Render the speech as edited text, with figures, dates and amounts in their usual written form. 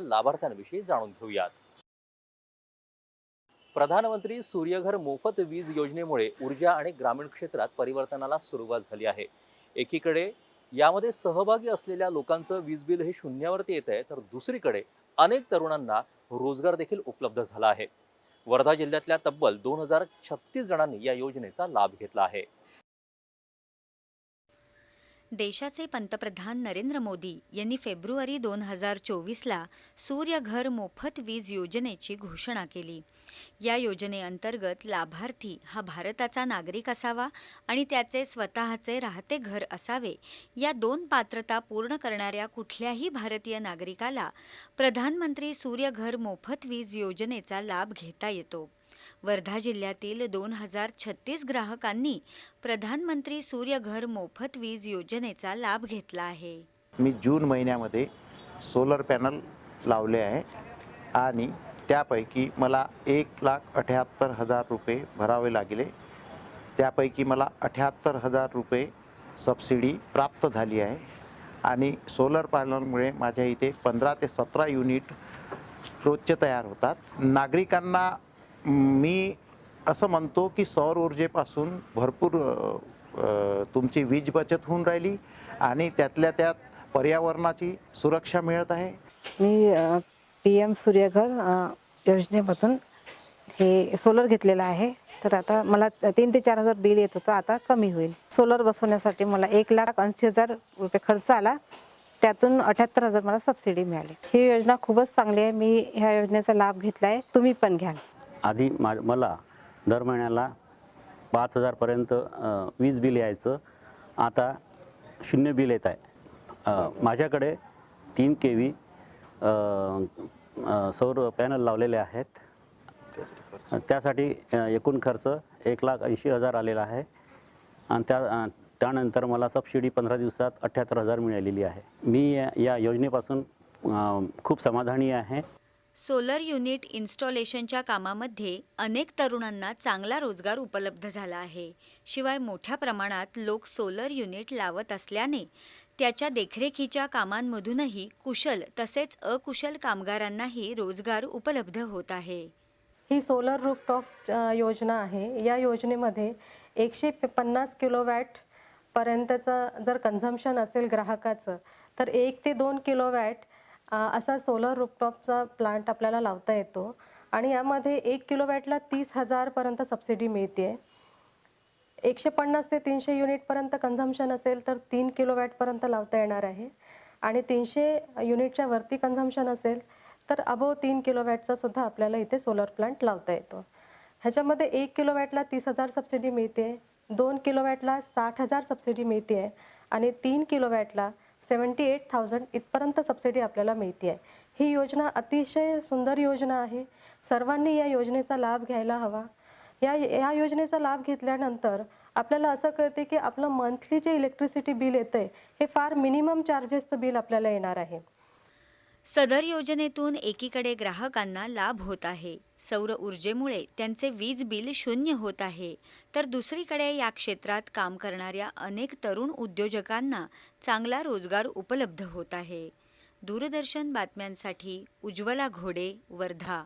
लाभार्थ्यांविषयी जाणून घेऊयात। प्रधानमंत्री सूर्यघर मोफत वीज योजनेमुळे ऊर्जा आणि ग्रामीण क्षेत्रात परिवर्तनाला सुरुवात झाली आहे। एकीकडे यामध्ये सहभागी असलेल्या लोकांचं वीज बिल हे शून्यावरती येत आहे, तर दुसरीकडे अनेक तरुणांना रोजगार देखील उपलब्ध झाला आहे। वर्धा जिल्ह्यातल्या तब्बल 2036 जणांनी या योजनेचा लाभ घेतला आहे। देशाचे पंतप्रधान नरेंद्र मोदी यांनी फेब्रुवारी 2024ला सूर्यघर मोफत वीज योजनेची घोषणा केली। या योजनेअंतर्गत लाभार्थी हा भारताचा नागरिक असावा आणि त्याचे स्वतःचे राहते घर असावे, या दोन पात्रता पूर्ण करणाऱ्या कुठल्याही भारतीय नागरिकाला प्रधानमंत्री सूर्यघर मोफत वीज योजनेचा लाभ घेता येतो। वर्धा जिल्ह्यातील 2036 ग्राहकांनी प्रधानमंत्री सूर्यघर मोफत वीज योजनेचा लाभ घेतला आहे। मी जून महिन्यामध्ये सोलर पॅनल लावले आहे आणि त्यापैकी मला 1,78,000 रुपये भरावे लागले। त्यापैकी मला 78,000 रुपये सबसिडी प्राप्त झाली आहे आणि सोलर पॅनलमुळे माझ्या इथे 15 ते 17 युनिट रोजचे तयार होतात। नागरिकांना मी असं म्हणतो की सौर ऊर्जेपासून भरपूर तुमची वीज बचत होऊन राहिली आणि त्यातल्या त्यात पर्यावरणाची सुरक्षा मिळत आहे। मी PM सूर्यघर योजनेमधून हे सोलर घेतलेलं आहे, तर आता मला 3 ते 4,000 बिल येत होतं, आता कमी होईल। सोलर बसवण्यासाठी मला 1,80,000 रुपये खर्च आला, त्यातून 78,000 मला सबसिडी मिळाली। ही योजना खूपच चांगली आहे, मी ह्या योजनेचा लाभ घेतला आहे, तुम्ही पण घ्या। आधी मला दर महिन्याला 5,000 पर्यंत वीज बिल यायचं, आता 0 बिल येत आहे। माझ्याकडे 3 kV सौर पॅनल लावलेले आहेत। त्यासाठी एकूण खर्च 1,80,000 आलेला आहे आणि त्यानंतर मला सबसिडी 15 दिवसात 78,000 मिळालेली आहे। मी या योजनेपासून खूप समाधानी आहे। सोलर युनिट इन्स्टॉलेशनच्या कामामध्ये अनेक तरुणांना चांगला रोजगार उपलब्ध झाला आहे। शिवाय मोठ्या प्रमाणात लोक सोलर युनिट लावत असल्याने त्याच्या देखरेखीच्या कामांमधूनही कुशल तसेच अकुशल कामगारांनाही रोजगार उपलब्ध होत आहे। ही सोलर रूफटॉप योजना आहे। या योजनेमध्ये 150 किलोवॅट पर्यंतचं जर कन्झम्पशन असेल ग्राहकाचं, तर 1 ते 2 किलोवॅट असा सोलर रूफटॉपचा प्लांट आपल्याला लावता येतो आणि यामध्ये 1 किलोवॅटला 30,000 पर्यंत सबसिडी मिळते। 150 ते 300 युनिटपर्यंत कन्झम्पशन असेल तर 3 किलोवॅटपर्यंत लावता येणार आहे आणि 300 युनिटच्या वरती कन्झम्पशन असेल तर अबोव 3 किलोवॅटचा सुद्धा आपल्याला इथे सोलर प्लांट लावता येतो। ह्याच्यामध्ये 1 किलोवॅटला 30,000 सबसिडी मिळते, 2 किलोवॅटला 60,000 सबसिडी मिळते आणि 3 किलोवॅटला 78,000 इथपर्यंत सबसिडी आपल्याला मिळते आहे। ही योजना अतिशय सुंदर योजना आहे, सर्वांनी या योजनेचा लाभ घ्यायला हवा। या योजनेचा लाभ घेतल्यानंतर आपल्याला असं कळते की आपलं मंथली जे इलेक्ट्रिसिटी बिल येतंय हे फार मिनिमम चार्जेसचं बिल आपल्याला येणार आहे। सदर योजनेतून एकीकडे ग्राहकांना लाभ होत आहे, सौर ऊर्जेमुळे त्यांचे वीज बिल शून्य होत आहे, तर दुसरीकडे या क्षेत्रात काम करणाऱ्या अनेक तरुण उद्योजकांना चांगला रोजगार उपलब्ध होत आहे। दूरदर्शन बातम्यांसाठी उज्ज्वला घोडे, वर्धा।